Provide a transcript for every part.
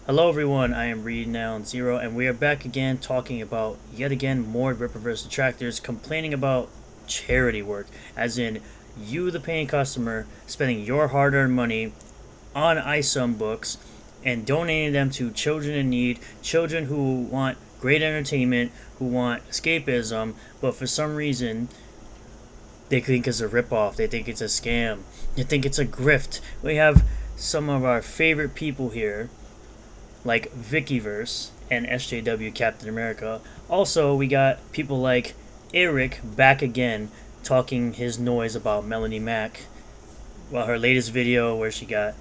Hello everyone, I am Reed Now Zero, and we are back again talking about yet again more Rippaverse detractors complaining about charity work, as in you, the paying customer, spending your hard-earned money on ISOM books and donating them to children in need, children who want great entertainment, who want escapism, but for some reason they think it's a ripoff, they think it's a scam, they think it's a grift. We have some of our favorite people here like Vickyverse and SJW Captain America. Also, we got people like Airrick back again talking his noise about Melonie Mac. Well, her latest video where she got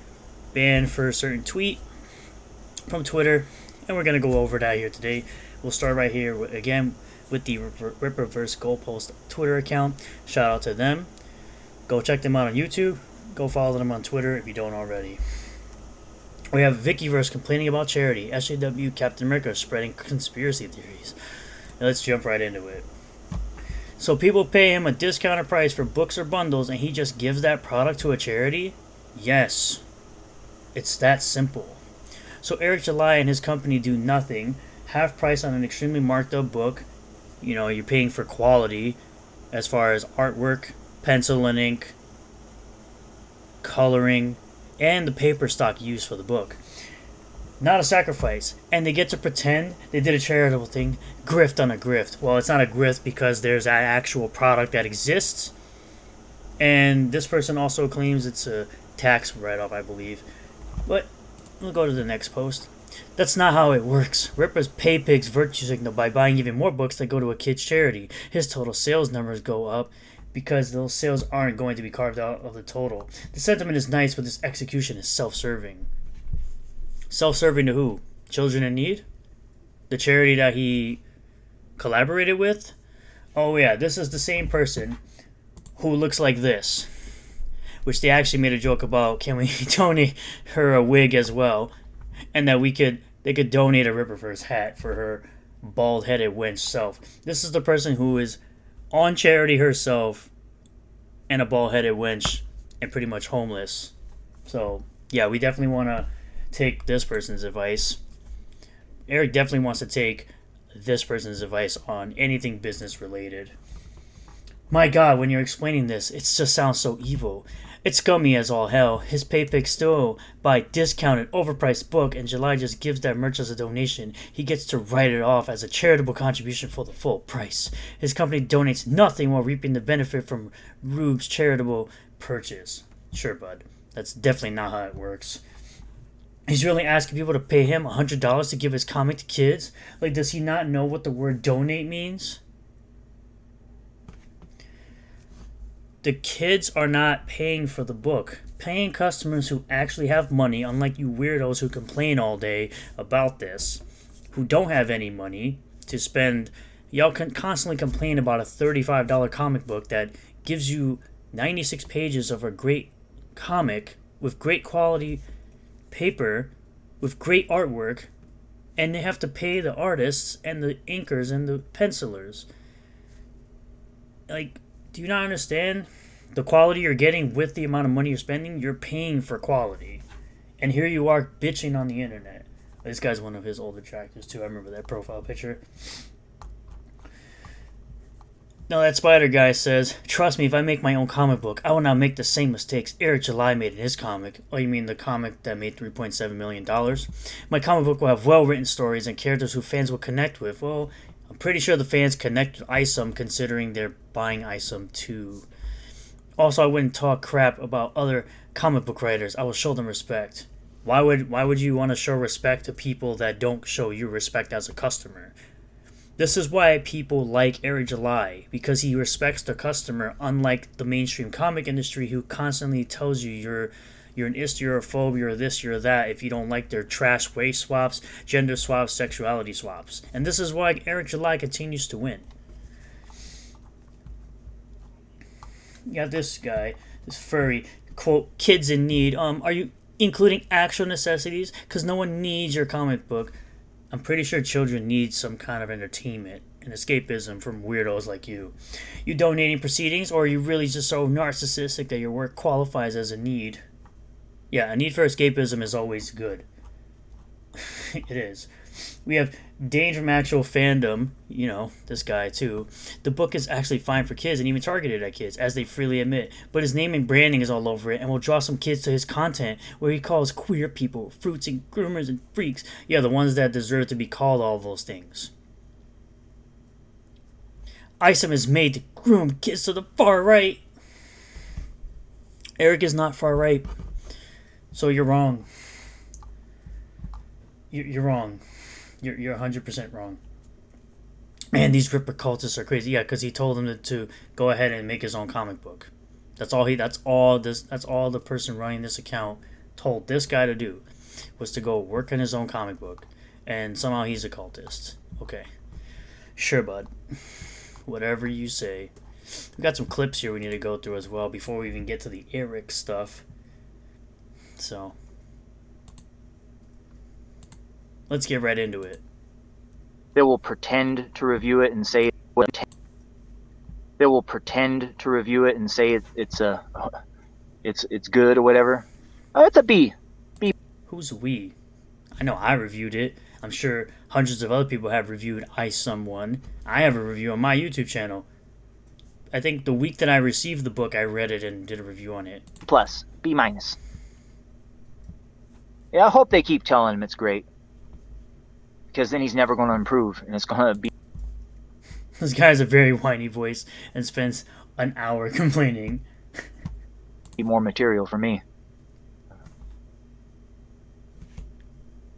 banned for a certain tweet from Twitter, and we're going to go over that here today. We'll start right here again with the Rippaverse Goalposts Twitter account. Shout out to them. Go check them out on YouTube. Go follow them on Twitter if you don't already. We have Vickyverse complaining about charity. SJW Captain America spreading conspiracy theories. Now let's jump right into it. So people pay him a discounted price for books or bundles and he just gives that product to a charity? Yes. It's that simple. So Eric July and his company do nothing. Half price on an extremely marked up book. You know, you're paying for quality as far as artwork, pencil and ink, coloring, and the paper stock used for the book. Not a sacrifice. And they get to pretend they did a charitable thing. Grift on a grift. Well, it's not a grift because there's an actual product that exists. And this person also claims it's a tax write-off, I believe. But we'll go to the next post. That's not how it works. Ripper's pay Pig's virtue signal by buying even more books that go to a kid's charity. His total sales numbers go up because those sales aren't going to be carved out of the total. The sentiment is nice, but this execution is self-serving. Self-serving to who? Children in need? The charity that he collaborated with? Oh yeah, this is the same person who looks like this. Which they actually made a joke about, can we donate her a wig as well? And that they could donate a Rippaverse hat for her bald-headed wench self. This is the person who is on charity herself and a bald-headed wench and pretty much homeless. So yeah, we definitely want to take this person's advice. Eric definitely wants to take this person's advice on anything business related. My god, when you're explaining this, it just sounds so evil. It's scummy as all hell. His paypick still buy discounted, overpriced book, and July just gives that merch as a donation. He gets to write it off as a charitable contribution for the full price. His company donates nothing while reaping the benefit from Rube's charitable purchase. Sure, bud. That's definitely not how it works. He's really asking people to pay him $100 to give his comic to kids? Like, does he not know what the word donate means? The kids are not paying for the book. Paying customers who actually have money, unlike you weirdos who complain all day about this, who don't have any money to spend. Y'all can constantly complain about a $35 comic book that gives you 96 pages of a great comic with great quality paper, with great artwork, and they have to pay the artists and the inkers and the pencilers. Like, do you not understand the quality you're getting with the amount of money you're spending? You're paying for quality. And here you are bitching on the internet. This guy's one of his old detractors too. I remember that profile picture. Now that spider guy says, trust me, if I make my own comic book, I will not make the same mistakes Eric July made in his comic. Oh, you mean the comic that made $3.7 million? My comic book will have well-written stories and characters who fans will connect with. Well, I'm pretty sure the fans connect with ISOM considering they're buying ISOM too. Also, I wouldn't talk crap about other comic book writers. I will show them respect. Why would you want to show respect to people that don't show you respect as a customer? This is why people like Eric July, because he respects the customer, unlike the mainstream comic industry who constantly tells you you're an istiorophobe, you're this, you're that, if you don't like their trash race swaps, gender swaps, sexuality swaps. And this is why Eric July continues to win. You got this guy, this furry, quote, kids in need. Are you including actual necessities? Because no one needs your comic book. I'm pretty sure children need some kind of entertainment and escapism from weirdos like you. You donating proceedings, or are you really just so narcissistic that your work qualifies as a need? Yeah, a need for escapism is always good. It is. We have Danger from actual fandom, this guy too. The book is actually fine for kids and even targeted at kids, as they freely admit, but his name and branding is all over it and will draw some kids to his content where he calls queer people fruits and groomers and freaks. Yeah, the ones that deserve to be called all those things. Isom is made to groom kids to the far right. Airrick is not far right, so you're wrong. You're wrong. You're 100% wrong. Man, these Ripper cultists are crazy. Yeah, because he told them to go ahead and make his own comic book. That's all the person running this account told this guy to do, was to go work on his own comic book. And somehow he's a cultist. Okay. Sure, bud. Whatever you say. We got some clips here we need to go through as well before we even get to the Airrick stuff. So let's get right into it. They will pretend to review it and say it's good or whatever. It's a B. Who's we? I know I reviewed it. I'm sure hundreds of other people have reviewed I Someone. I have a review on my YouTube channel. I think the week that I received the book, I read it and did a review on it. Plus, B minus. Yeah, I hope they keep telling him it's great. Because then he's never going to improve, and it's going to be... This guy has a very whiny voice and spends an hour complaining. more material for me.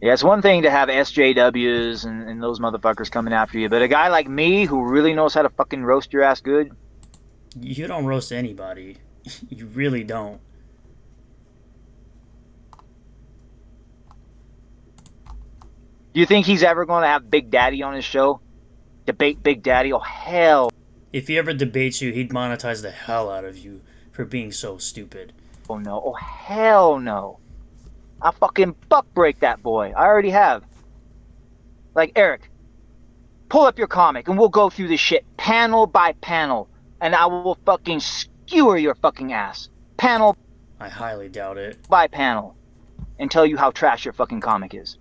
Yeah, it's one thing to have SJWs and those motherfuckers coming after you, but a guy like me who really knows how to fucking roast your ass good... You don't roast anybody. You really don't. Do you think he's ever going to have Big Daddy on his show? Debate Big Daddy? Oh, hell. If he ever debates you, he'd monetize the hell out of you for being so stupid. Oh, no. Oh, hell no. I'll fucking buck break that boy. I already have. Like, Airrick, pull up your comic and we'll go through this shit panel by panel. And I will fucking skewer your fucking ass. Panel. I highly doubt it. By panel. And tell you how trash your fucking comic is.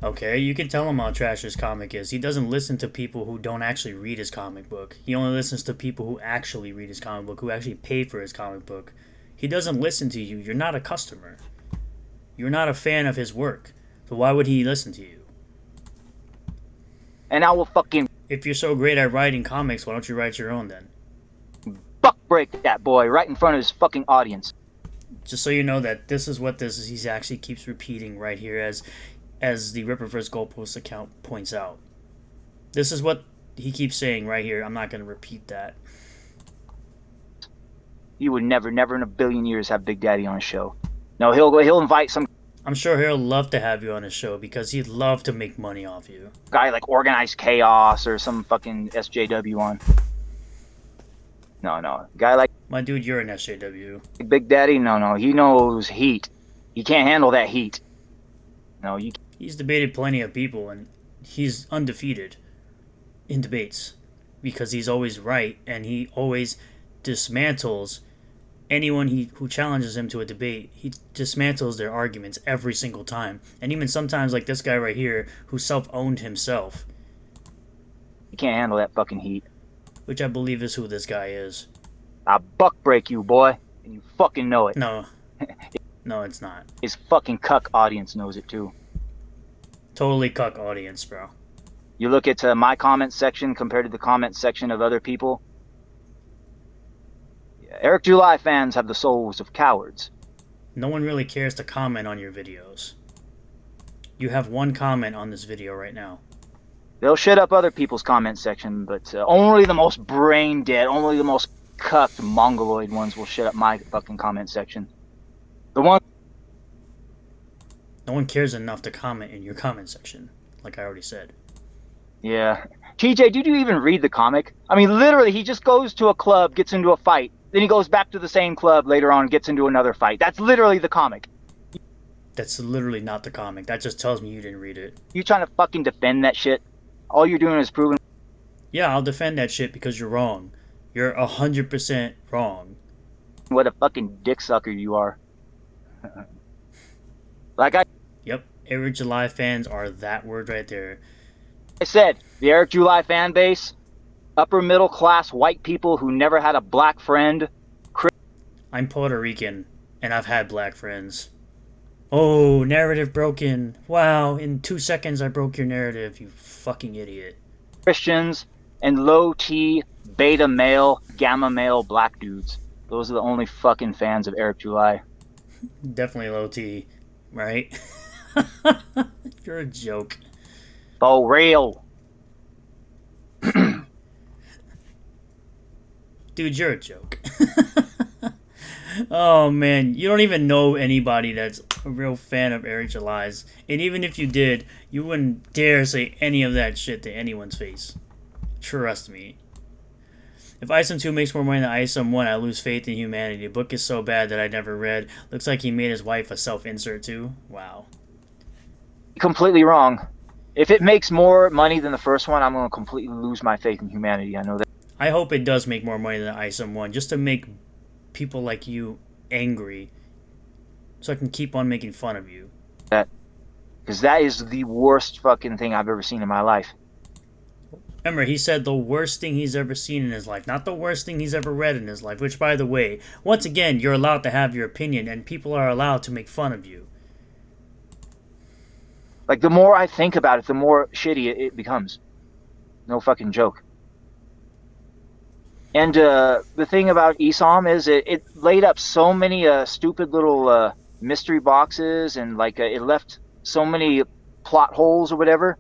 Okay, you can tell him how trash his comic is. He doesn't listen to people who don't actually read his comic book. He only listens to people who actually read his comic book, who actually pay for his comic book. He doesn't listen to you. You're not a customer. You're not a fan of his work. So why would he listen to you? And I will fucking... If you're so great at writing comics, why don't you write your own then? Buck break that boy right in front of his fucking audience. Just so you know that this is what this is, he actually keeps repeating right here as the Rippaverse Goalposts account points out. This is what he keeps saying right here. I'm not going to repeat that. You would never in a billion years have Big Daddy on a show. No, he'll invite some... I'm sure he'll love to have you on his show because he'd love to make money off you. Guy like Organized Chaos or some fucking SJW on. No. Guy like... My dude, you're an SJW. Big Daddy? No. He knows heat. He can't handle that heat. No, you... He's debated plenty of people, and he's undefeated in debates because he's always right, and he always dismantles anyone who challenges him to a debate. He dismantles their arguments every single time, and even sometimes like this guy right here who self-owned himself. You can't handle that fucking heat. Which I believe is who this guy is. I'll buck break you, boy, and you fucking know it. No. No, it's not. His fucking cuck audience knows it too. Totally cuck audience, bro. You look at my comment section compared to the comment section of other people. Yeah, Eric July fans have the souls of cowards. No one really cares to comment on your videos. You have one comment on this video right now. They'll shut up other people's comment section, but only the most brain dead, only the most cucked mongoloid ones will shut up my fucking comment section. The one... No one cares enough to comment in your comment section, like I already said. Yeah. TJ, did you even read the comic? I mean, literally, he just goes to a club, gets into a fight, then he goes back to the same club later on, gets into another fight. That's literally the comic. That's literally not the comic. That just tells me you didn't read it. You trying to fucking defend that shit? All you're doing is proving... Yeah, I'll defend that shit because you're wrong. You're 100% wrong. What a fucking dick sucker you are. Like I... Yep, Eric July fans are that word right there. I said, the Eric July fan base, upper middle class white people who never had a black friend. I'm Puerto Rican, and I've had black friends. Oh, narrative broken. Wow, in 2 seconds I broke your narrative, you fucking idiot. Christians, and low T, beta male, gamma male black dudes. Those are the only fucking fans of Eric July. Definitely low T, right? You're a joke. For real. Dude, you're a joke. Oh man, you don't even know anybody that's a real fan of Eric July's. And even if you did, you wouldn't dare say any of that shit to anyone's face. Trust me. If ISOM 2 makes more money than ISOM 1, I lose faith in humanity. The book is so bad that I never read. Looks like he made his wife a self-insert too. Wow. Completely wrong. If it makes more money than the first one, I'm going to completely lose my faith in humanity. I know that. I hope it does make more money than ISOM 1, just to make people like you angry, so I can keep on making fun of you. Because that is the worst fucking thing I've ever seen in my life. Remember, he said the worst thing he's ever seen in his life, not the worst thing he's ever read in his life, which, by the way, once again, you're allowed to have your opinion, and people are allowed to make fun of you. Like, the more I think about it, the more shitty it becomes. No fucking joke. And the thing about ESOM is it laid up so many stupid little mystery boxes, and like it left so many plot holes or whatever.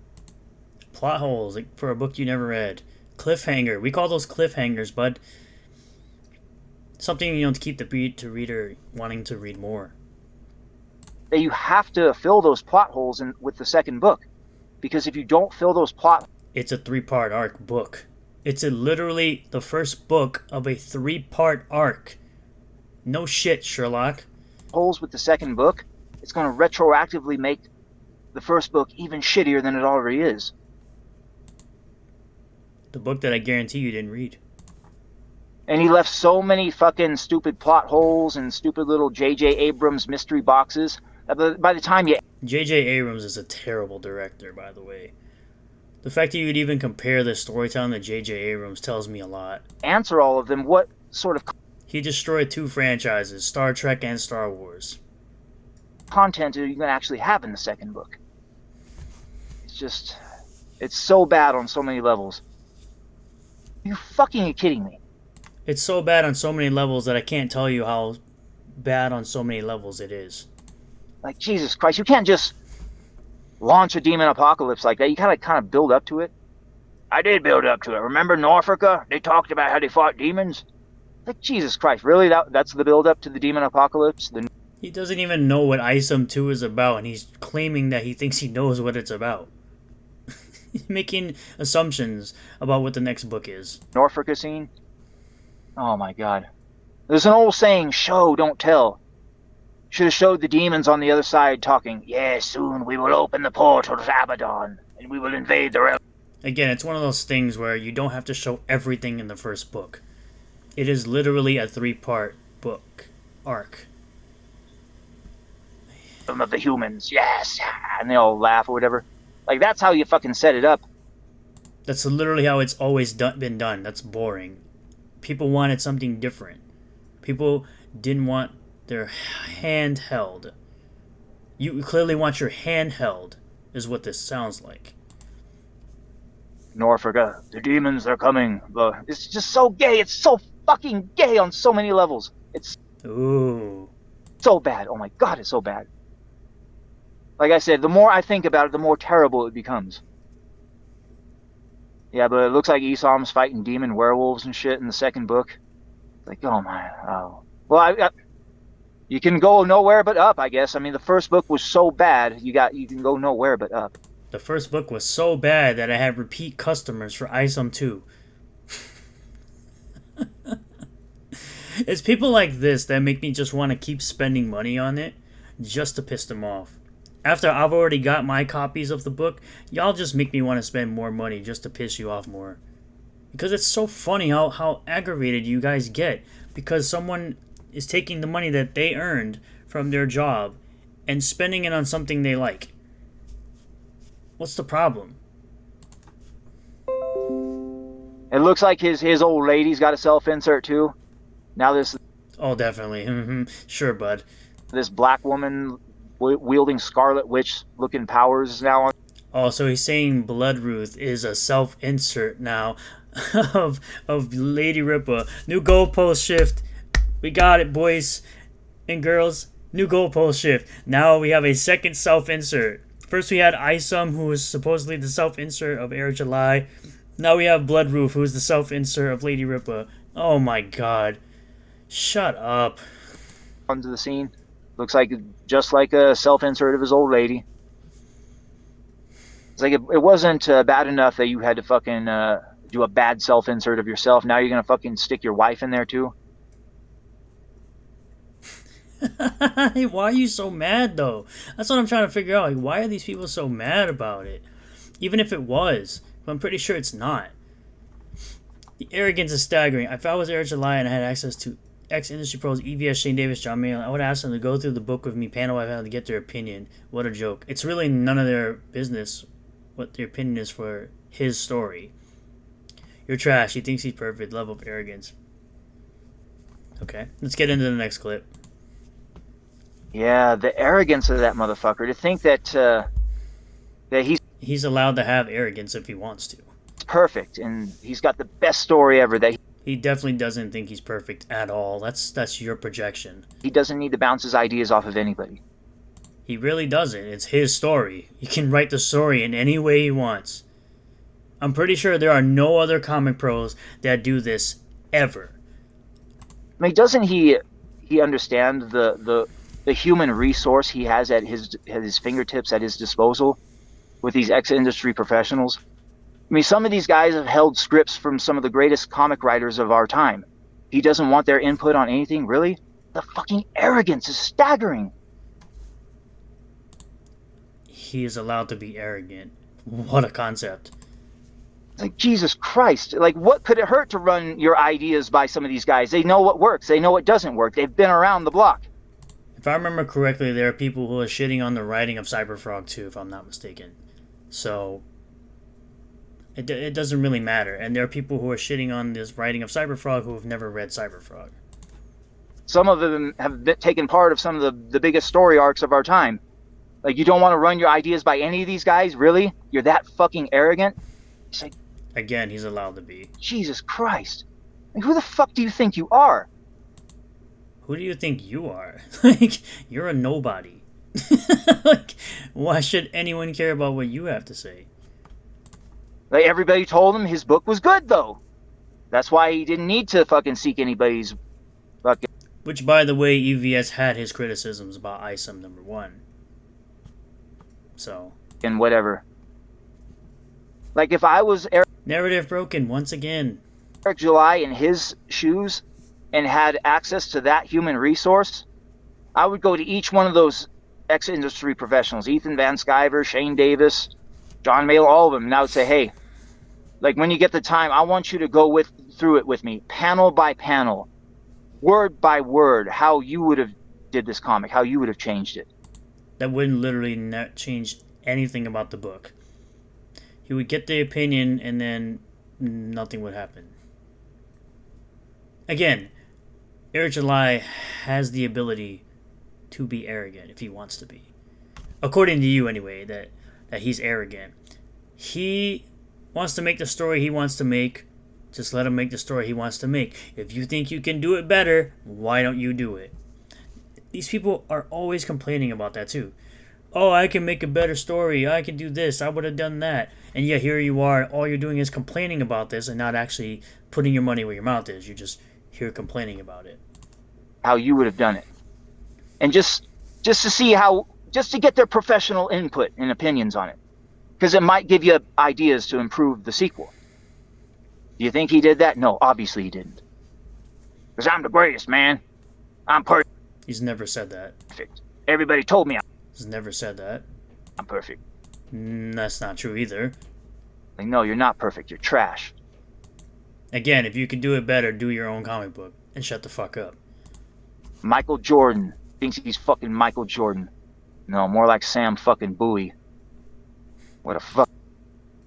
Plot holes, like for a book you never read. Cliffhanger. We call those cliffhangers, bud. Something, to keep the reader wanting to read more. That you have to fill those plot holes with the second book. Because if you don't fill those plot... It's a 3-part arc book. It's literally the first book of a 3-part arc. No shit, Sherlock. Holes with the second book, it's going to retroactively make the first book even shittier than it already is. The book that I guarantee you didn't read. And he left so many fucking stupid plot holes and stupid little J.J. Abrams mystery boxes. By the time you... J.J. Abrams is a terrible director, by the way. The fact that you would even compare the storytelling to J.J. Abrams tells me a lot. Answer all of them. What sort of... He destroyed 2 franchises, Star Trek and Star Wars. Content are you going to actually have in the second book? It's just... It's so bad on so many levels. You fucking kidding me? It's so bad on so many levels that I can't tell you how bad on so many levels it is. Like, Jesus Christ, you can't just launch a demon apocalypse like that. You kind of build up to it. I did build up to it. Remember Norfolk? They talked about how they fought demons. Like, Jesus Christ, really? That's the build up to the demon apocalypse? He doesn't even know what ISOM 2 is about, and he's claiming that he thinks he knows what it's about. He's making assumptions about what the next book is. Norfolk scene? Oh my god. There's an old saying, show, don't tell. Should have showed the demons on the other side talking, yes, soon we will open the portal to Abaddon, and we will invade the realm. Again, it's one of those things where you don't have to show everything in the first book. It is literally a 3-part book arc. Some of the humans, yes, and they all laugh or whatever. Like, that's how you fucking set it up. That's literally how it's always been done. That's boring. People wanted something different. People didn't want their hand held. You clearly want your hand held, is what this sounds like. Norfolk, the demons are coming. It's just so gay. It's so fucking gay on so many levels. It's Ooh. so bad. Oh my god, it's so bad. Like I said, the more I think about it, the more terrible it becomes. Yeah, but it looks like Esom's fighting demon werewolves and shit in the second book. Like, oh my, oh. Well, you can go nowhere but up, I guess. I mean, the first book was so bad, you can go nowhere but up. The first book was so bad that I had repeat customers for ISOM 2. It's people like this that make me just want to keep spending money on it just to piss them off. After I've already got my copies of the book, y'all just make me want to spend more money just to piss you off more. Because it's so funny how aggravated you guys get because someone is taking the money that they earned from their job and spending it on something they like. What's the problem? It looks like his old lady's got a self-insert too. Now Oh, definitely. Sure, bud. this black woman wielding Scarlet Witch looking powers now. Oh, so he's saying Blood Ruth is a self-insert now of Lady Rippa. New goalpost shift. We got it, boys and girls. New goalpost shift. Now we have a second self-insert. First we had Isom, who was supposedly the self-insert of Air July. Now we have Blood Roof, who is the self-insert of Lady Rippa. Oh my god. Shut up. Onto the scene. Looks like just like a self-insert of his old lady. It's like it wasn't bad enough that you had to fucking do a bad self-insert of yourself. Now you're gonna fucking stick your wife in there too. Why are you so mad though? That's what I'm trying to figure out. Like, why are these people so mad about it? Even if it was, I'm pretty sure it's not. The arrogance is staggering. If I was Eric July and I had access to ex-industry pros, EVS, Shane Davis, John Mayall, I would ask them to go through the book with me, panel by panel, to get their opinion. What a joke. It's really none of their business what their opinion is for his story. You're trash. He thinks he's perfect. Level of arrogance. Okay, let's get into the next clip. Yeah, the arrogance of that motherfucker to think that he's allowed to have arrogance if he wants to. It's perfect and he's got the best story ever. That he definitely doesn't think he's perfect at all. That's your projection. He doesn't need to bounce his ideas off of anybody. He really doesn't. It's his story. He can write the story in any way he wants. I'm pretty sure there are no other comic pros that do this ever. I mean, doesn't he understand the human resource he has at his fingertips, at his disposal, with these ex-industry professionals? I mean, some of these guys have held scripts from some of the greatest comic writers of our time. He doesn't want their input on anything, really? The fucking arrogance is staggering. He is allowed to be arrogant. What a concept. It's like, Jesus Christ. Like, what could it hurt to run your ideas by some of these guys? They know what works. They know what doesn't work. They've been around the block. If I remember correctly, there are people who are shitting on the writing of Cyberfrog too, if I'm not mistaken. So, it doesn't really matter. And there are people who are shitting on this writing of Cyberfrog who have never read Cyberfrog. Some of them have taken part of some of the biggest story arcs of our time. Like, you don't want to run your ideas by any of these guys? Really? You're that fucking arrogant? It's like, again, he's allowed to be. Jesus Christ. Like, who the fuck do you think you are? Who do you think you are? Like, you're a nobody. Like, why should anyone care about what you have to say? Like, everybody told him his book was good, though. That's why he didn't need to fucking seek anybody's fucking... Which, by the way, EVS had his criticisms about Isom #1. So... and whatever. Like, if I was narrative broken once again. Eric July in his shoes and had access to that human resource, I would go to each one of those ex-industry professionals, Ethan Van Sciver, Shane Davis, John Mayall, all of them, and I would say, hey, like, when you get the time, I want you to go through it with me, panel by panel, word by word, how you would have did this comic, how you would have changed it. That wouldn't literally not change anything about the book. He would get the opinion and then nothing would happen. Again, Eric July has the ability to be arrogant if he wants to be. According to you anyway, that he's arrogant. He wants to make the story he wants to make. Just let him make the story he wants to make. If you think you can do it better, why don't you do it? These people are always complaining about that too. Oh, I can make a better story. I can do this. I would have done that. And yet here you are. All you're doing is complaining about this and not actually putting your money where your mouth is. You're just here complaining about it. How you would have done it. And just to see how, just to get their professional input and opinions on it. Because it might give you ideas to improve the sequel. Do you think he did that? No, obviously he didn't. Because I'm the greatest, man. I'm perfect. He's never said that. Everybody told me He's never said that. I'm perfect. That's not true either. Like, no, you're not perfect. You're trash. Again, if you can do it better, do your own comic book and shut the fuck up. Michael Jordan thinks he's fucking Michael Jordan. No, more like Sam fucking Bowie. What a fuck.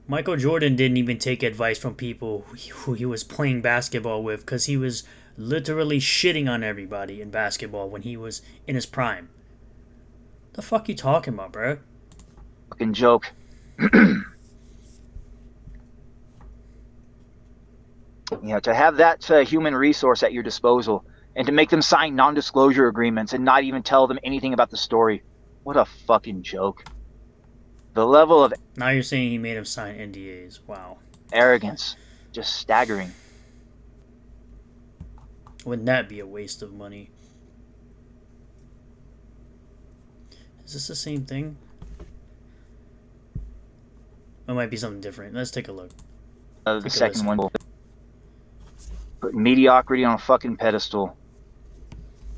Michael Jordan didn't even take advice from people who he was playing basketball with because he was literally shitting on everybody in basketball when he was in his prime. The fuck you talking about, bro? Fucking joke. To have that human resource at your disposal and to make them sign non-disclosure agreements and not even tell them anything about the story. What a fucking joke. The level of Now you're saying he made him sign NDAs. Wow. arrogance, just staggering. Wouldn't that be a waste of money? Is this the same thing? It might be something different. Let's take a look. The second one. Put mediocrity on a fucking pedestal.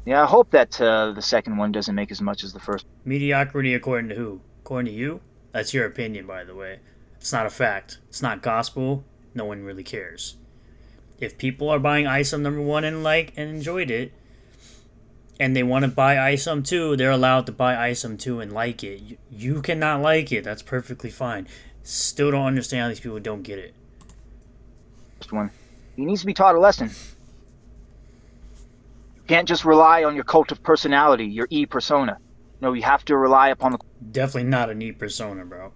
Yeah, I hope that the second one doesn't make as much as the first. Mediocrity according to who? According to you? That's your opinion, by the way. It's not a fact. It's not gospel. No one really cares. If people are buying ISOM #1 and enjoyed it, and they want to buy ISOM 2, they're allowed to buy ISOM 2 and like it. You cannot like it. That's perfectly fine. Still don't understand how these people don't get it. First one. He needs to be taught a lesson. You can't just rely on your cult of personality, your E-persona. No, you have to rely upon the... Definitely not a neat persona, bro.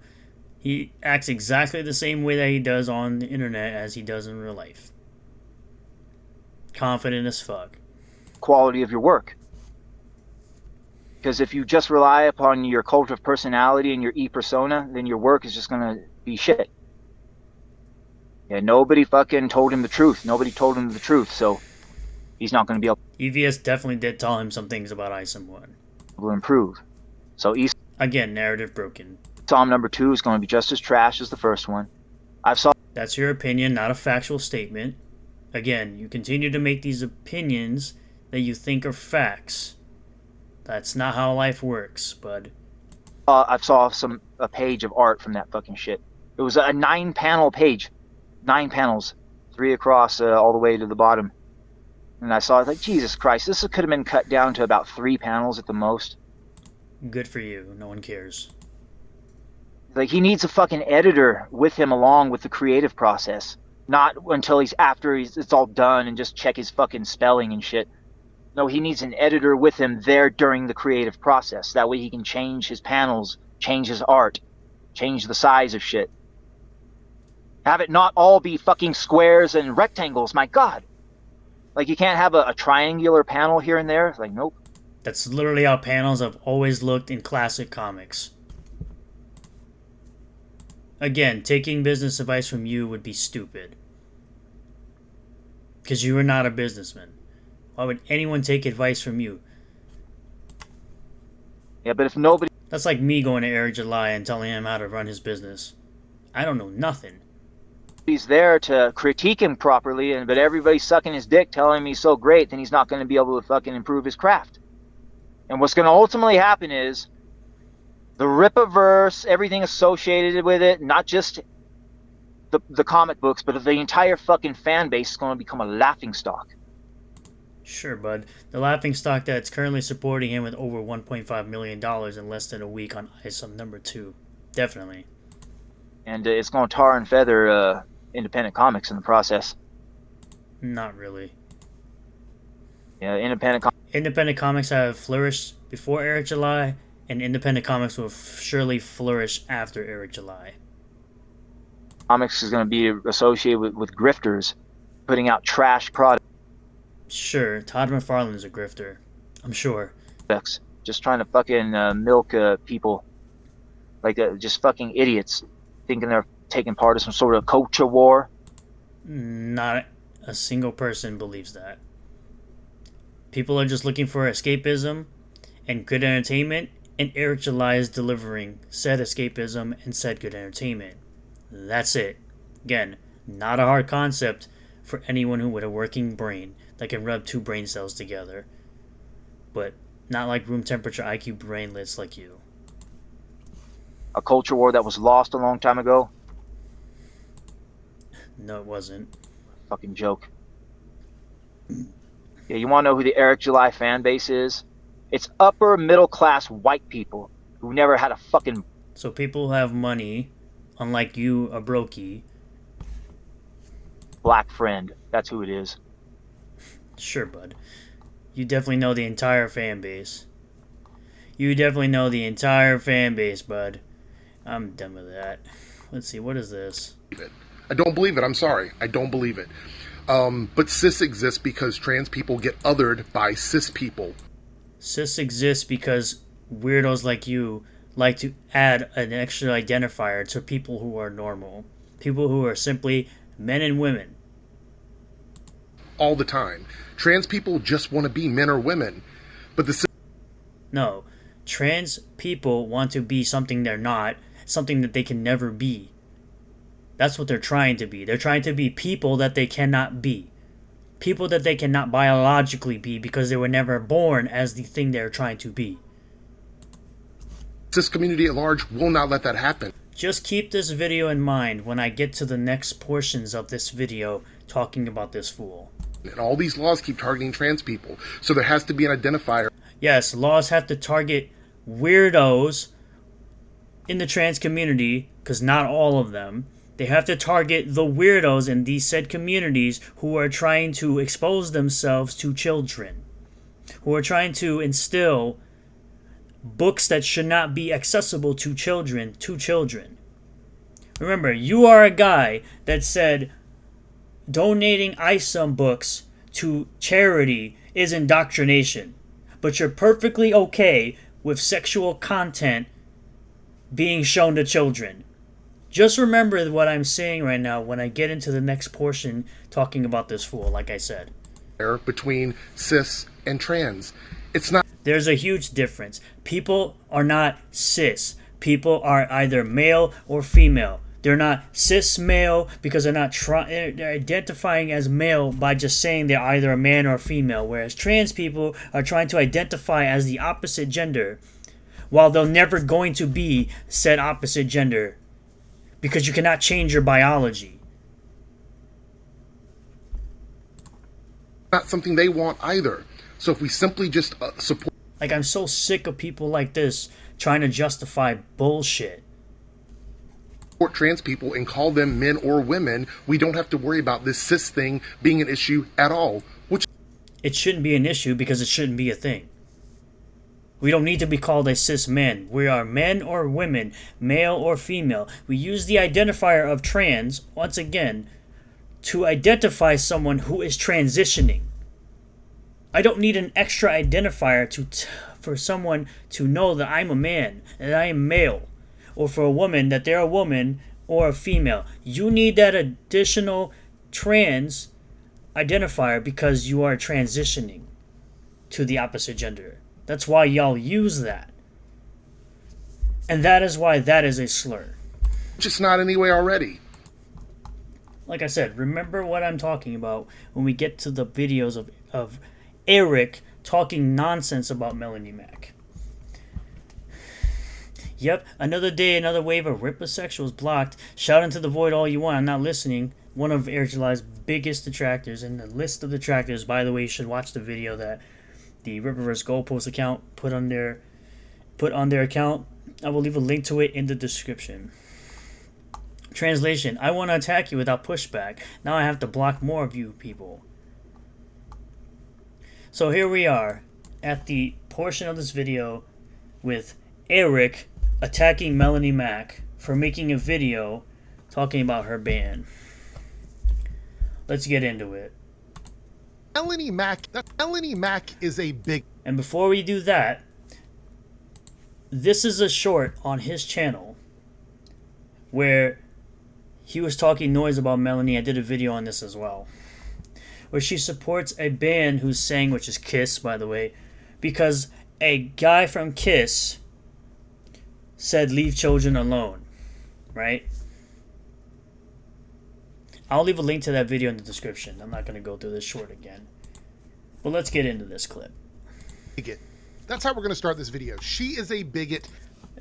He acts exactly the same way that he does on the internet as he does in real life. Confident as fuck. Quality of your work. Because if you just rely upon your cult of personality and your E-persona, then your work is just going to be shit. Yeah, nobody fucking told him the truth. Nobody told him the truth, so he's not going to be able EVS definitely did tell him some things about ISOM 1. to improve. So Again, narrative broken. ISOM #2 is going to be just as trash as the first one. That's your opinion, not a factual statement. Again, you continue to make these opinions that you think are facts. That's not how life works, bud. I saw a page of art from that fucking shit. It was a 9-panel page. 9 panels. 3 across all the way to the bottom. And I saw it like, Jesus Christ, this could have been cut down to about 3 panels at the most. Good for you. No one cares. Like, he needs a fucking editor with him along with the creative process. Not until it's all done and just check his fucking spelling and shit. No, he needs an editor with him there during the creative process. That way he can change his panels, change his art, change the size of shit. Have it not all be fucking squares and rectangles, my god. Like, you can't have a triangular panel here and there. It's like, nope. That's literally how panels have always looked in classic comics. Again, taking business advice from you would be stupid. Because you are not a businessman. Why would anyone take advice from you? Yeah, but if nobody... That's like me going to Airrick July and telling him how to run his business. I don't know nothing. He's there to critique him properly, but everybody's sucking his dick telling him he's so great, then he's not going to be able to fucking improve his craft. And what's going to ultimately happen is the Rippaverse, everything associated with it, not just the comic books, but the entire fucking fan base is going to become a laughingstock. Sure, bud. The laughingstock that's currently supporting him with over $1.5 million in less than a week on ISOM #2. Definitely. And it's going to tar and feather independent comics in the process. Not really. Yeah, independent comics have flourished before Airrick July, and independent comics will surely flourish after Airrick July. Comics is going to be associated with grifters putting out trash products. Sure, Todd McFarlane is a grifter. I'm sure. Just trying to fucking milk people. Like, just fucking idiots. Thinking they're taking part of some sort of culture war. Not a single person believes that. People are just looking for escapism and good entertainment, and Airrick July is delivering said escapism and said good entertainment. That's it. Again, not a hard concept for anyone with a working brain that can rub 2 brain cells together. But not like room temperature IQ brainlets like you. A culture war that was lost a long time ago? No, it wasn't. Fucking joke. Yeah, you want to know who the Airrick July fan base is? It's upper middle class white people who never had a fucking... So people who have money unlike you, a brokey. Black friend. That's who it is. Sure, bud. You definitely know the entire fan base. You definitely know the entire fan base, bud. I'm done with that. Let's see, what is this? I don't believe it. I'm sorry. I don't believe it. But cis exists because trans people get othered by cis people. Cis exists because weirdos like you like to add an extra identifier to people who are normal. People who are simply men and women. All the time. Trans people just want to be men or women. But the No. Trans people want to be something they're not, something that they can never be. That's what they're trying to be. They're trying to be people that they cannot be. People that they cannot biologically be because they were never born as the thing they're trying to be. cis community at large will not let that happen. Just keep this video in mind when I get to the next portions of this video talking about this fool. And all these laws keep targeting trans people. So there has to be an identifier. Yes, laws have to target weirdos in the trans community, because not all of them. They have to target the weirdos in these said communities who are trying to expose themselves to children, who are trying to instill books that should not be accessible to children. Remember, you are a guy that said donating ISOM books to charity is indoctrination, but you're perfectly okay with sexual content being shown to children. Just remember what I'm saying right now when I get into the next portion talking about this fool, like I said. Between cis and trans. It's not. There's a huge difference. People are not cis. People are either male or female. They're not cis male because they're identifying as male by just saying they're either a man or a female, whereas trans people are trying to identify as the opposite gender, while they're never going to be said opposite gender, because you cannot change your biology. Not something they want either. So if we simply just support. Like, I'm so sick of people like this trying to justify bullshit. Trans people and call them men or women, we don't have to worry about this cis thing being an issue at all. Which it shouldn't be an issue because it shouldn't be a thing. We don't need to be called a cis man. We are men or women, male or female. We use the identifier of trans, once again, to identify someone who is transitioning. I don't need an extra identifier for someone to know that I'm a man and I am male, or for a woman that they're a woman or a female. You need that additional trans identifier because you are transitioning to the opposite gender. That's why y'all use that. And that is why that is a slur. just not anyway already. Like I said, remember what I'm talking about when we get to the videos of Airrick talking nonsense about Melonie Mac. Yep, another day, another wave of Rippaverse blocked. Shout into the void all you want, I'm not listening. One of Air July's biggest detractors, and the list of detractors, by the way, you should watch the video that the Rippaverse Goalposts account put on their account. I will leave a link to it in the description. Translation: I want to attack you without pushback. Now I have to block more of you people. So here we are at the portion of this video with Airrick attacking Melonie Mac for making a video talking about her band. Let's get into it. Melonie Mac is a big... And before we do that, this is a short on his channel where he was talking noise about Melonie. I did a video on this as well, where she supports a band who's sang, which is Kiss, by the way, because a guy from Kiss said leave children alone, right? I'll leave a link to that video in the description. I'm not going to go through this short again. But let's get into this clip. Bigot. That's how we're going to start this video. She is a bigot.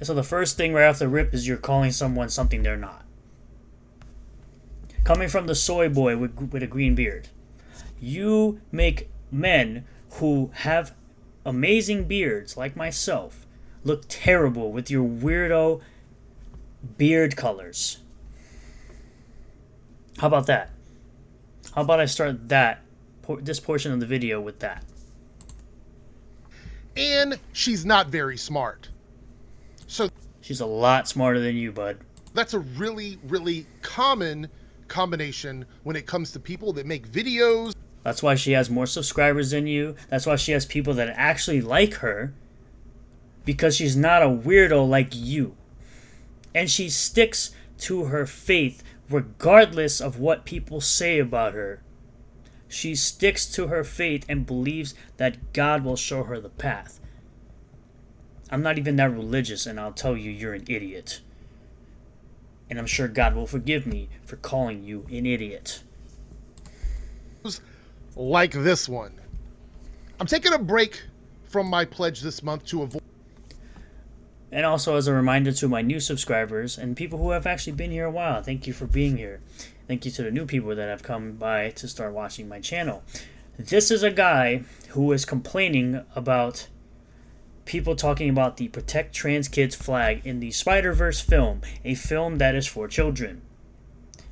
So the first thing right off the rip is you're calling someone something they're not. Coming from the soy boy with a green beard. You make men who have amazing beards, like myself, look terrible with your weirdo beard colors. How about that? How about I start this portion of the video with that? And she's not very smart. So She's a lot smarter than you, bud. that's a really, really common combination when it comes to people that make videos. That's why she has more subscribers than you. That's why she has people that actually like her. Because she's not a weirdo like you. And she sticks to her faith regardless of what people say about her. She sticks to her faith and believes that God will show her the path. I'm not even that religious, and I'll tell you you're an idiot. And I'm sure God will forgive me for calling you an idiot. Like this one. I'm taking a break from my pledge this month to avoid. And also as a reminder to my new subscribers and people who have actually been here a while, thank you for being here. Thank you to the new people that have come by to start watching my channel. This is a guy who is complaining about people talking about the Protect Trans Kids flag in the Spider-Verse film, a film that is for children,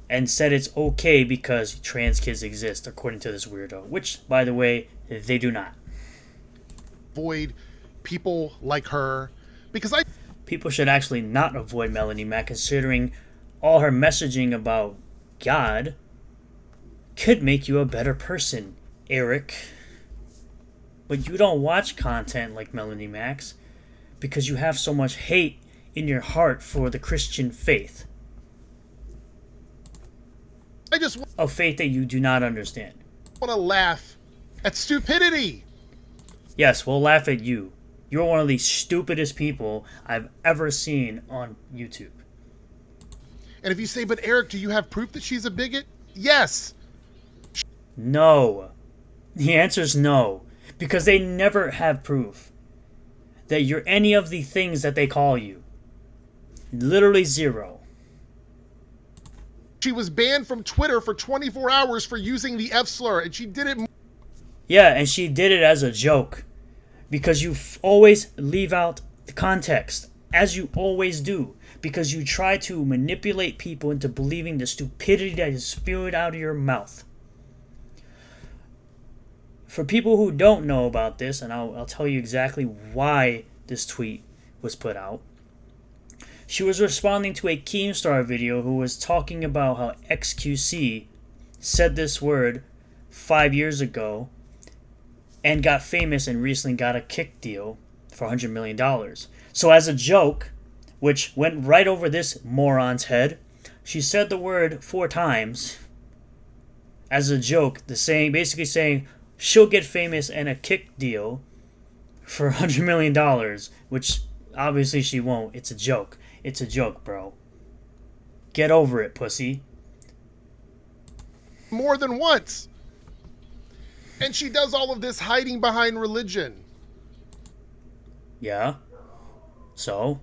and said it's okay because trans kids exist, according to this weirdo, which, by the way, they do not. Avoid people like her, because people should actually not avoid Melonie Mac, considering all her messaging about God could make you a better person, Airrick. But you don't watch content like Melonie Mac's because you have so much hate in your heart for the Christian faith. A faith that you do not understand. want to laugh at stupidity. Yes, we'll laugh at you. You're one of the stupidest people I've ever seen on YouTube. And if you say, but Eric, do you have proof that she's a bigot? Yes. No. The answer is no. Because they never have proof that you're any of the things that they call you. Literally zero. She was banned from Twitter for 24 hours for using the F slur, and she did it. Yeah, and she did it as a joke. Because you always leave out the context, as you always do. Because you try to manipulate people into believing the stupidity that is spewed out of your mouth. For people who don't know about this, and I'll tell you exactly why this tweet was put out. She was responding to a Keemstar video who was talking about how XQC said this word 5 years ago and got famous and recently got a kick deal for $100 million. So as a joke, which went right over this moron's head, she said the word 4 times as a joke, basically saying she'll get famous and a kick deal for $100 million, which obviously she won't. It's a joke. It's a joke, bro. Get over it, pussy. More than once. And she does all of this hiding behind religion. Yeah? So?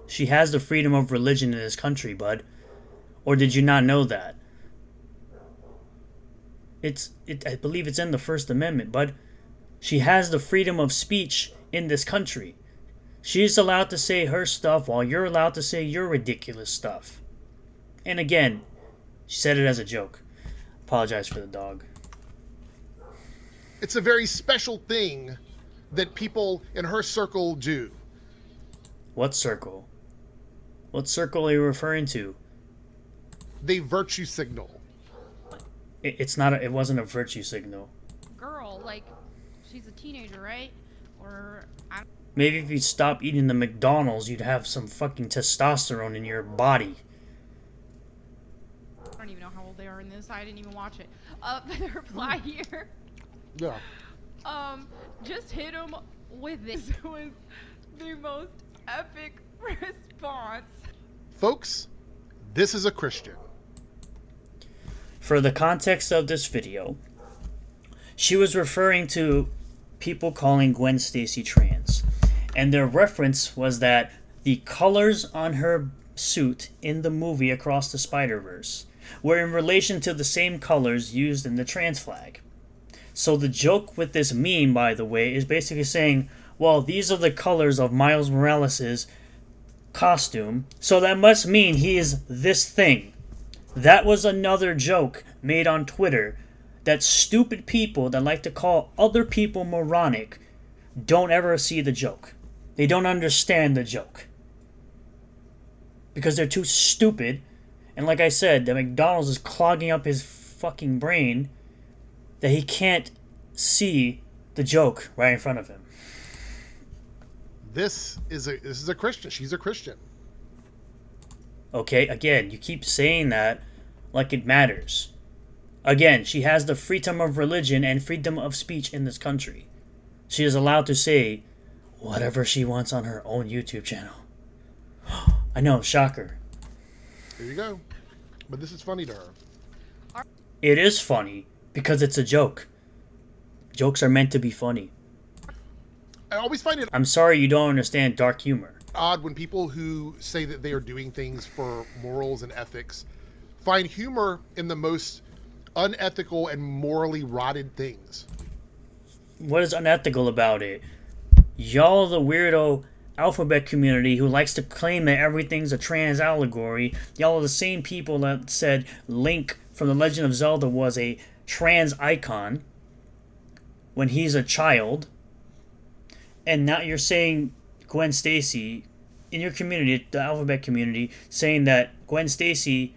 She has the freedom of religion in this country, bud. Or did you not know that? I believe it's in the First Amendment, bud. She has the freedom of speech in this country. She's allowed to say her stuff while you're allowed to say your ridiculous stuff. And again, she said it as a joke. Apologize for the dog. It's a very special thing that people in her circle do. What circle? What circle are you referring to? They virtue signal. It wasn't a virtue signal. Girl, like, she's a teenager, right? Or maybe if you stop eating the McDonald's, you'd have some fucking testosterone in your body. I don't even know how old they are in this. I didn't even watch it. The reply here. Yeah. Just hit him with this. Was the most epic response. Folks, this is a Christian. For the context of this video, she was referring to people calling Gwen Stacy trans. And their reference was that the colors on her suit in the movie Across the Spider-Verse were in relation to the same colors used in the trans flag. So the joke with this meme, by the way, is basically saying, well, these are the colors of Miles Morales' costume, so that must mean he is this thing. That was another joke made on Twitter that stupid people that like to call other people moronic don't ever see the joke. They don't understand the joke. Because they're too stupid. And like I said, the McDonald's is clogging up his fucking brain that he can't see the joke right in front of him. This is a Christian. She's a Christian. Okay, again, you keep saying that like it matters. Again, she has the freedom of religion and freedom of speech in this country. She is allowed to say whatever she wants on her own YouTube channel. I know, shocker. There you go. But this is funny to her. It is funny because it's a joke. Jokes are meant to be funny. I always find it I'm sorry you don't understand dark humor. odd when people who say that they are doing things for morals and ethics find humor in the most unethical and morally rotted things. What is unethical about it? Y'all the weirdo alphabet community who likes to claim that everything's a trans allegory. Y'all are the same people that said Link from The Legend of Zelda was a trans icon when he's a child. And now you're saying Gwen Stacy, in your community, the alphabet community, saying that Gwen Stacy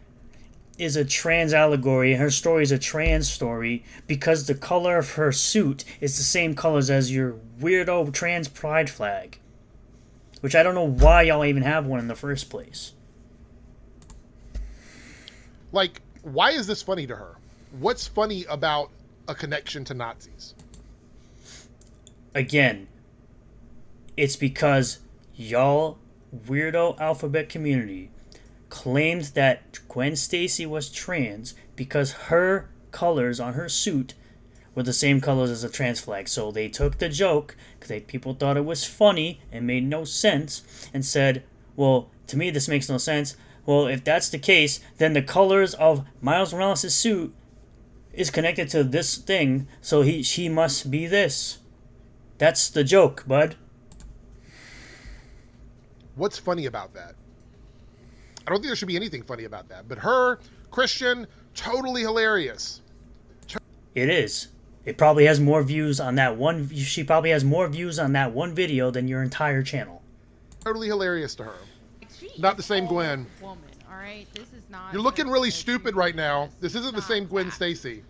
is a trans allegory and her story is a trans story because the color of her suit is the same colors as your weirdo trans pride flag. Which I don't know why y'all even have one in the first place. Like, why is this funny to her? What's funny about a connection to Nazis? Again, it's because y'all weirdo alphabet community claimed that Gwen Stacy was trans because her colors on her suit were the same colors as a trans flag. So they took the joke because people thought it was funny and made no sense and said, well, to me this makes no sense. Well, if that's the case, then the colors of Miles Morales' suit is connected to this thing, so she must be this. That's the joke, bud. What's funny about that? I don't think there should be anything funny about that. But her, Christian, totally hilarious. It is. It probably has more views on that one. She probably has more views on that one video than your entire channel. Totally hilarious to her. She Not is the same all Gwen. Woman, all right. This is not. You're looking just really a stupid true right now. test. This isn't the It's same not Gwen fact. Stacy.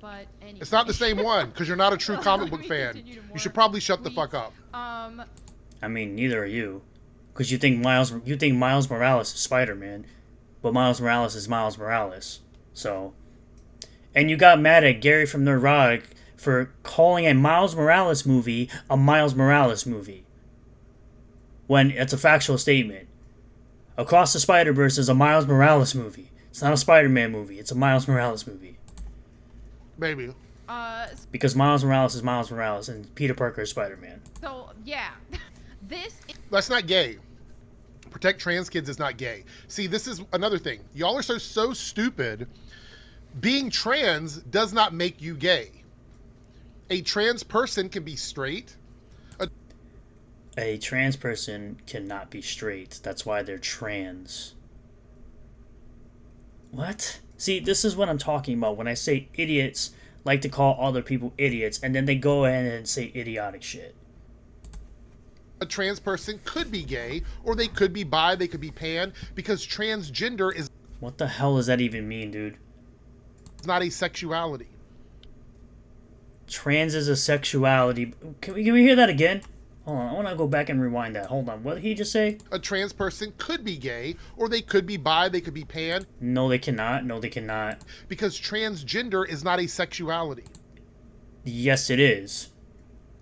But anyway. It's not the same one because you're not a true comic book Let me fan. continue to You more should probably shut the tweets. fuck up. I mean, neither are you, because you think Miles Morales is Spider-Man, but Miles Morales is Miles Morales. So, and you got mad at Gary from Neurotic for calling a Miles Morales movie a Miles Morales movie, when it's a factual statement. Across the Spider-Verse is a Miles Morales movie. It's not a Spider-Man movie. It's a Miles Morales movie. Maybe. Because Miles Morales is Miles Morales and Peter Parker is Spider-Man. So yeah, this. That's not gay. Protect trans kids is not gay. See, this is another thing. Y'all are so stupid. Being trans does not make you gay. A trans person can be straight. A trans person cannot be straight. That's why they're trans. What? See, this is what I'm talking about when I say idiots like to call other people idiots and then they go ahead and say idiotic shit. A trans person could be gay, or they could be bi, they could be pan, because transgender is What the hell does that even mean, dude? not a sexuality. Trans is a sexuality. Can we hear that again? Hold on, I want to go back and rewind that. Hold on, what did he just say? A trans person could be gay, or they could be bi, they could be pan, No, they cannot. No, they cannot. because transgender is not a sexuality. Yes, it is.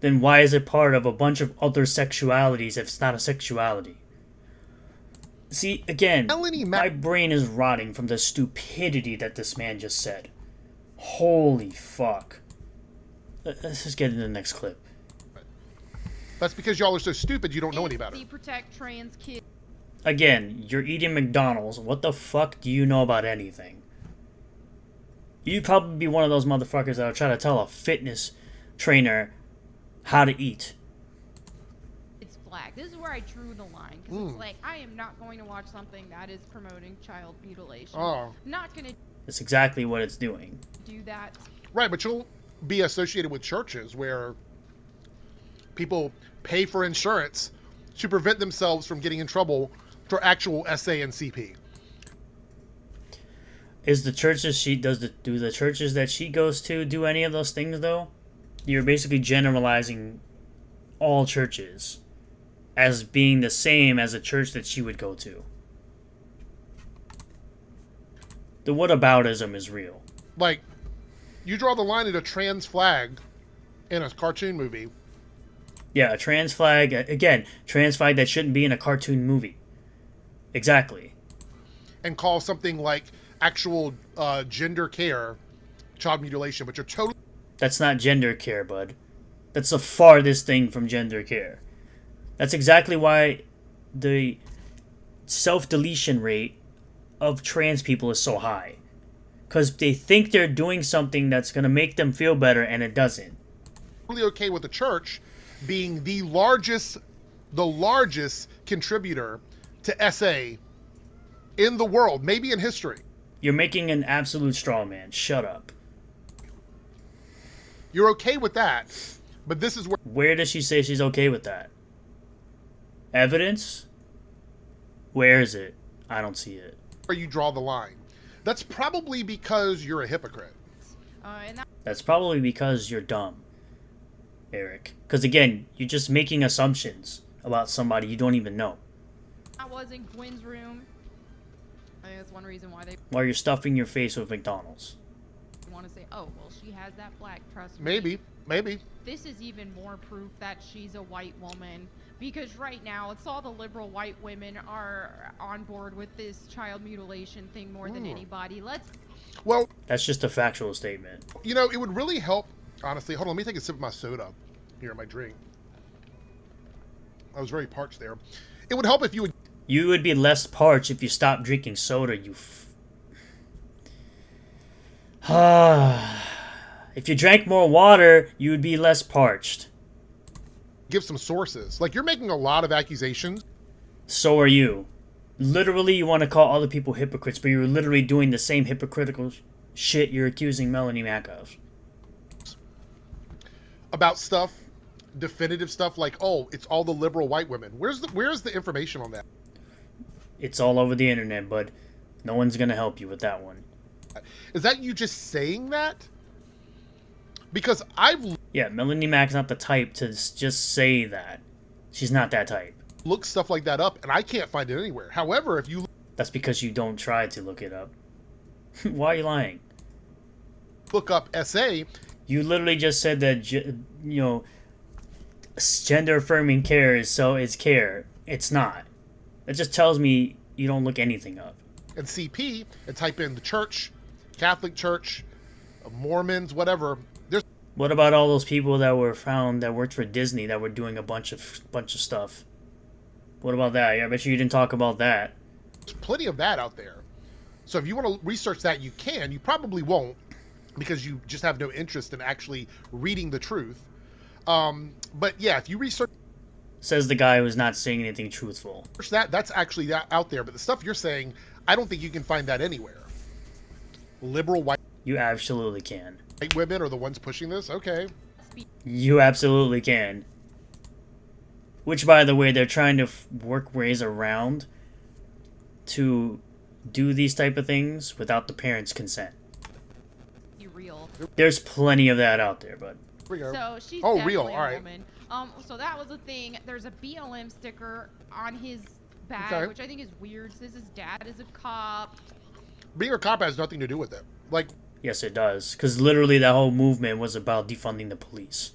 Then why is it part of a bunch of other sexualities if it's not a sexuality? See, again, Melonie my Mac, brain is rotting from the stupidity that this man just said. Holy fuck. Let's just get into the next clip. that's because y'all are so stupid you don't know any better. The protect trans kids. Again, you're eating McDonald's. What the fuck do you know about anything? You'd probably be one of those motherfuckers that will try to tell a fitness trainer how to eat. It's flag. This is where I drew the line, because it's like, I am not going to watch something that is promoting child mutilation. Oh. Not gonna That's exactly what it's doing. do that. Right, but you'll be associated with churches where people pay for insurance to prevent themselves from getting in trouble for actual SA and CP. Is the churches do the churches that she goes to do any of those things though? You're basically generalizing all churches as being the same as a church that she would go to. The whataboutism is real. Like, you draw the line at a trans flag in a cartoon movie. Yeah, a trans flag, again, trans flag that shouldn't be in a cartoon movie. Exactly. And call something like actual gender care child mutilation, but you're totally... That's not gender care, bud. That's the farthest thing from gender care. That's exactly why the self-deletion rate of trans people is so high. Because they think they're doing something that's going to make them feel better, and it doesn't. okay with the church being the largest contributor to SA in the world, maybe in history. You're making an absolute straw man. Shut up. You're okay with that, but this is Where does she say she's okay with that? Evidence? Where is it? I don't see it. where you draw the line. That's probably because you're a hypocrite. That's probably because you're dumb, Eric. Because again, you're just making assumptions about somebody you don't even know. I was in Gwen's room. I think that's one reason why they While you're stuffing your face with McDonald's. want to say, oh, well, she has that flag, trust me. Maybe. This is even more proof that she's a white woman, because right now it's all the liberal white women are on board with this child mutilation thing more than anybody. Well, That's just a factual statement. you know, it would really help, honestly. Hold on, let me take a sip of my soda here, my drink. I was very parched there. It would help if you would... You would be less parched if you stopped drinking soda, If you drank more water, you would be less parched. give some sources. Like, you're making a lot of accusations. So are you. Literally, you want to call other people hypocrites, but you're literally doing the same hypocritical shit you're accusing Melonie Mac of. About stuff, definitive stuff like, oh, it's all the liberal white women. Where's the information on that? It's all over the internet, bud. No one's gonna help you with that one. Is that you just saying that? Because Yeah, Melonie Mac's not the type to just say that. She's not that type. looked stuff like that up, and I can't find it anywhere. However, if you That's because you don't try to look it up. Why are you lying? look up SA, You literally just said that, gender affirming care is care. It's not. That just tells me you don't look anything up. and CP, and type in the church, Catholic Church, Mormons, whatever. There's What about all those people that were found that worked for Disney that were doing a bunch of stuff? What about that? I bet you didn't talk about that. plenty of that out there. So if you want to research that, you can. You probably won't, because you just have no interest in actually reading the truth. But yeah, if you research Says the guy who's not saying anything truthful. that, that's actually out there. But the stuff you're saying, I don't think you can find that anywhere. Liberal white You absolutely can. women are the ones pushing this? Okay. You absolutely can. Which, by the way, they're trying to work ways around to do these type of things without the parents' consent. be real. There's plenty of that out there, bud. Here we go. So she's Oh, definitely real. a All right. woman. So that was a thing. There's a BLM sticker on his bag, Okay. which I think is weird. Says his dad is a cop. Being a cop has nothing to do with it. Like, Yes, it does. Because literally that whole movement was about defunding the police.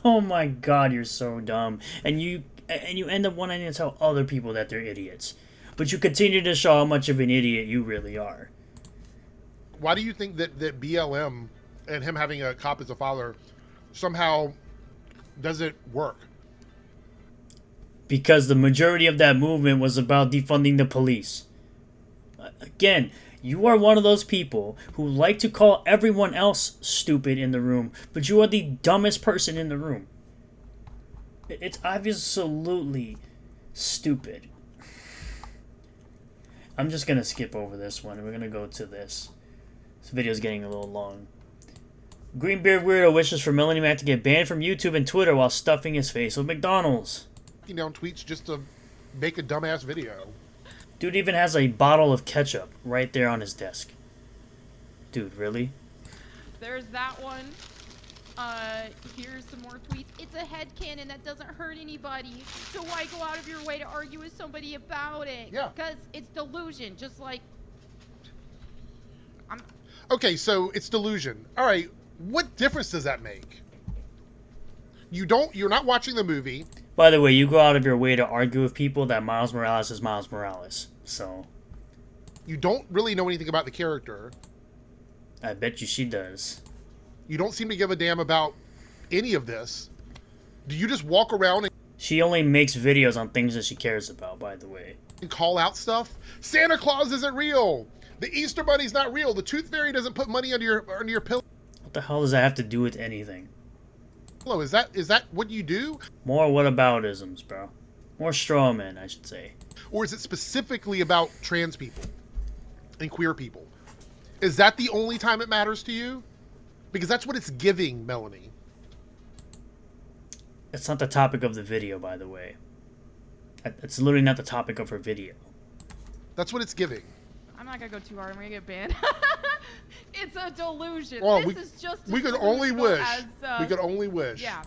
Oh my god, you're so dumb. And you end up wanting to tell other people that they're idiots. But you continue to show how much of an idiot you really are. why do you think that BLM and him having a cop as a father somehow doesn't work? Because the majority of that movement was about defunding the police. Again, You are one of those people who like to call everyone else stupid in the room, but you are the dumbest person in the room. It's absolutely stupid. I'm just gonna skip over this one. We're gonna go to this. This video's getting a little long. Greenbeard Weirdo wishes for Melonie Mac to get banned from YouTube and Twitter while stuffing his face with McDonald's. Down tweets just to make a dumbass video. Dude even has a bottle of ketchup right there on his desk. Dude, really? There's that one. Here's some more tweets. It's a headcanon that doesn't hurt anybody. So why go out of your way to argue with somebody about it? Yeah. Because it's delusion, just like... Okay, so it's delusion. All right, what difference does that make? You're not watching the movie. By the way, you go out of your way to argue with people that Miles Morales is Miles Morales. So... You don't really know anything about the character. I bet you she does. You don't seem to give a damn about any of this. Do you just walk around She only makes videos on things that she cares about, by the way. and call out stuff? Santa Claus isn't real. The Easter Bunny's not real. The Tooth Fairy doesn't put money under your pillow. What the hell does that have to do with anything? Is that what you do? More whataboutisms, bro. More straw men, I should say. Or is it specifically about trans people and queer people? Is that the only time it matters to you? Because that's what it's giving, Melonie. That's not the topic of the video, by the way. It's literally not the topic of her video. That's what it's giving. I'm not gonna go too hard. I'm gonna get banned. It's a delusion. Well, this is just as we could only delusional wish. as, We could only wish. Yeah.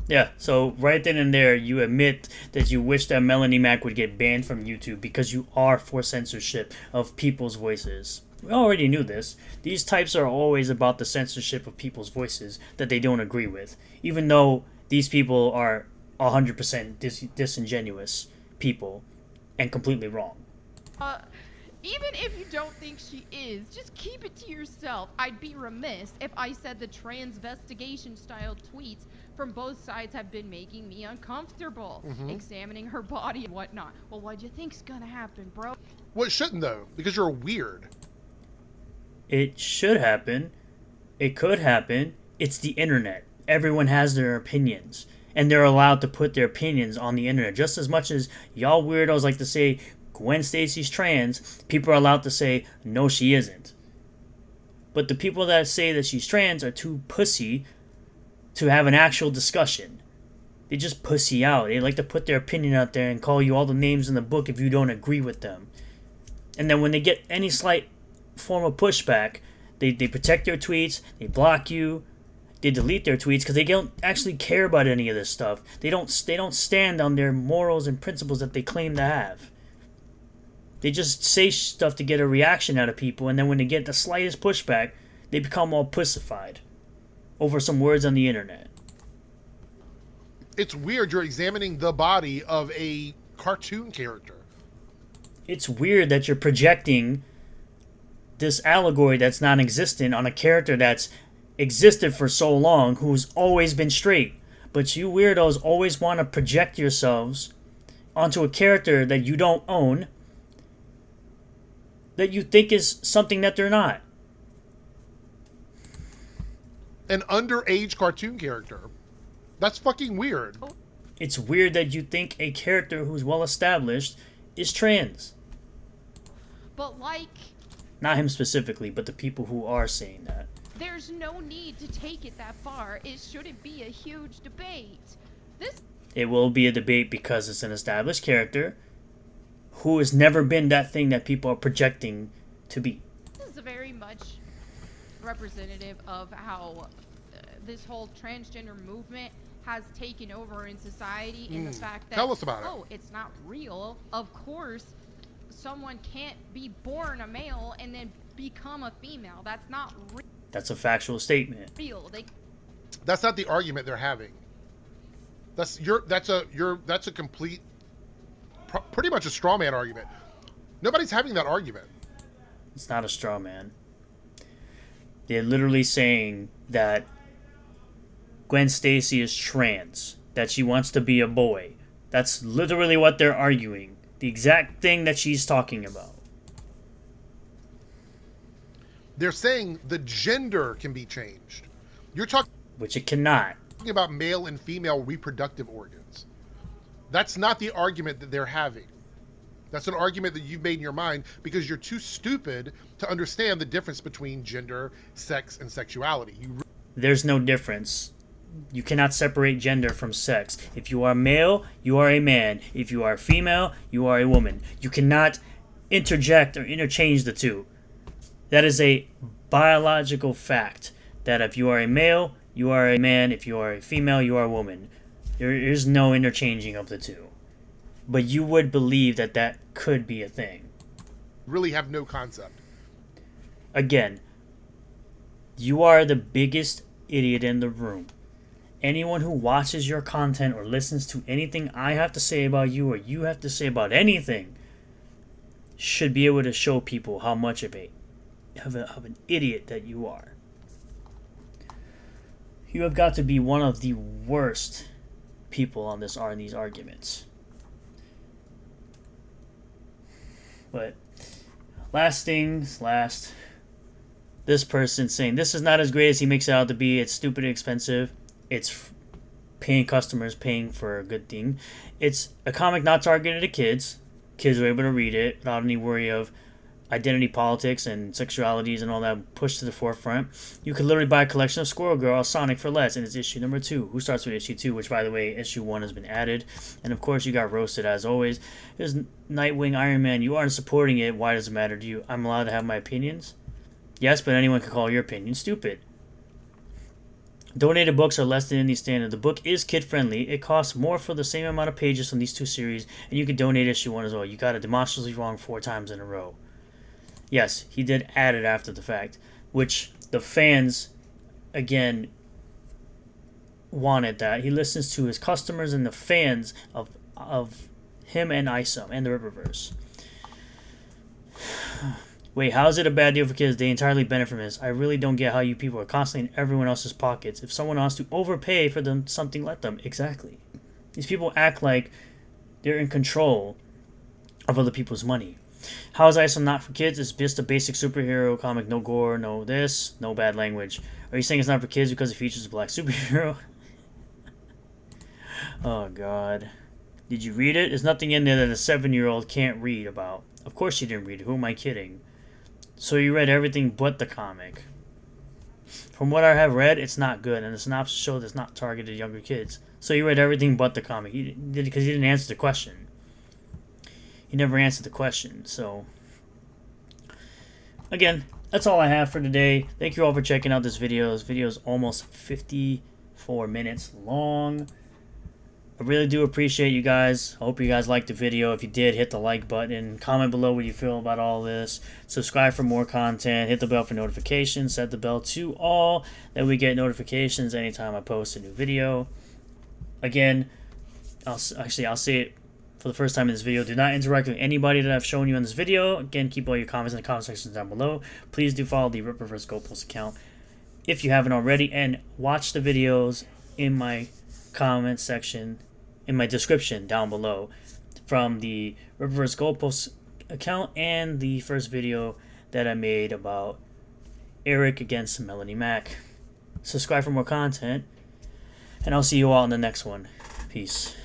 Yeah, so right then and there, you admit that you wish that Melonie Mac would get banned from YouTube because you are for censorship of people's voices. We already knew this. These types are always about the censorship of people's voices that they don't agree with, even though these people are 100% disingenuous people and completely wrong. Even if you don't think she is, just keep it to yourself. I'd be remiss if I said the transvestigation style tweets from both sides have been making me uncomfortable. Examining her body and whatnot. Well, what do you think's gonna happen, bro? Well, it shouldn't, though, because you're weird. It should happen. It could happen. It's the internet. Everyone has their opinions. And they're allowed to put their opinions on the internet. Just as much as y'all weirdos like to say, Gwen Stacy's trans, people are allowed to say, no, she isn't. But the people that say that she's trans are too pussy to have an actual discussion. They just pussy out. They like to put their opinion out there and call you all the names in the book if you don't agree with them. And then when they get any slight form of pushback, they protect their tweets, they block you, they delete their tweets because they don't actually care about any of this stuff. They don't stand on their morals and principles that they claim to have. They just say stuff to get a reaction out of people, and then when they get the slightest pushback, they become all pussified over some words on the internet. It's weird you're examining the body of a cartoon character. It's weird that you're projecting this allegory that's non-existent on a character that's existed for so long, who's always been straight. But you weirdos always want to project yourselves onto a character that you don't own, that you think is something that they're not. An underage cartoon character. That's fucking weird. It's weird that you think a character who's well established is trans. But like, Not him specifically, but the people who are saying that. there's no need to take it that far. It shouldn't be a huge debate. This It will be a debate because it's an established character who has never been that thing that people are projecting to be. is very much representative of how this whole transgender movement has taken over in society, in the fact that, Tell us about it. oh, it's not real. Of course, someone can't be born a male and then become a female. That's not That's a factual statement. real. That's not the argument they're having. That's a complete, pretty much a straw man argument. Nobody's having that argument. It's not a straw man. They're literally saying that Gwen Stacy is trans, that she wants to be a boy. That's literally what they're arguing. The exact thing that she's talking about. They're saying the gender can be changed. You're talking which it cannot. about male and female reproductive organs. That's not the argument that they're having. That's an argument that you've made in your mind because you're too stupid to understand the difference between gender, sex, and sexuality. There's no difference. You cannot separate gender from sex. If you are male, you are a man. If you are female, you are a woman. You cannot interject or interchange the two. That is a biological fact. That if you are a male, you are a man. If you are a female, you are a woman. There is no interchanging of the two. But you would believe that that could be a thing. Really have no concept. Again, you are the biggest idiot in the room. Anyone who watches your content or listens to anything I have to say about you or you have to say about anything should be able to show people how much of an idiot that you are. You have got to be one of the worst people on these arguments. But last things last. This person saying this is not as great as he makes it out to be. It's stupid and expensive. It's paying customers, paying for a good thing. It's a comic not targeted at kids. Kids are able to read it without any worry of identity politics and sexualities and all that pushed to the forefront. You could literally buy a collection of Squirrel Girl or Sonic for less, and it's issue number 2. Who starts with issue 2, which, by the way, issue 1 has been added. And, of course, you got roasted, as always. There's Nightwing, Iron Man. You aren't supporting it. Why does it matter to you? I'm allowed to have my opinions? Yes, but anyone can call your opinion stupid. Donated books are less than indie standard. The book is kid-friendly. It costs more for the same amount of pages from these 2 series, and you can donate issue 1 as well. You got it demonstrably wrong 4 times in a row. Yes, he did add it after the fact, which the fans, again, wanted that. He listens to his customers and the fans of him and ISOM and the Rippaverse. Wait, how is it a bad deal for kids? They entirely benefit from this. I really don't get how you people are constantly in everyone else's pockets. If someone wants to overpay for them something, let them. Exactly. These people act like they're in control of other people's money. How is ISOM not for kids? It's just a basic superhero comic. No gore, no this, no bad language. Are you saying it's not for kids because it features a black superhero? Oh, God. Did you read it? There's nothing in there that a 7-year-old can't read about. Of course you didn't read it. Who am I kidding? So you read everything but the comic. From what I have read, it's not good, and the synopsis shows it's not targeted at younger kids. So you read everything but the comic. You did because you didn't answer the question. You never answered the question. So, again, that's all I have for today. Thank you all for checking out this video. This video is almost 54 minutes long. I really do appreciate you guys. I hope you guys liked the video. If you did, hit the like button. Comment below what you feel about all this. Subscribe for more content. Hit the bell for notifications. Set the bell to all. That we get notifications anytime I post a new video. Again, I'll say it for the first time in this video. Do not interact with anybody that I've shown you in this video. Again, keep all your comments in the comment section down below. Please do follow the Rippaverse Goalposts account if you haven't already. And watch the videos in my comment section, in my description down below, from the Rippaverse Goalposts account and the first video that I made about Airrick against Melonie Mac. Subscribe for more content, and I'll see you all in the next one. Peace.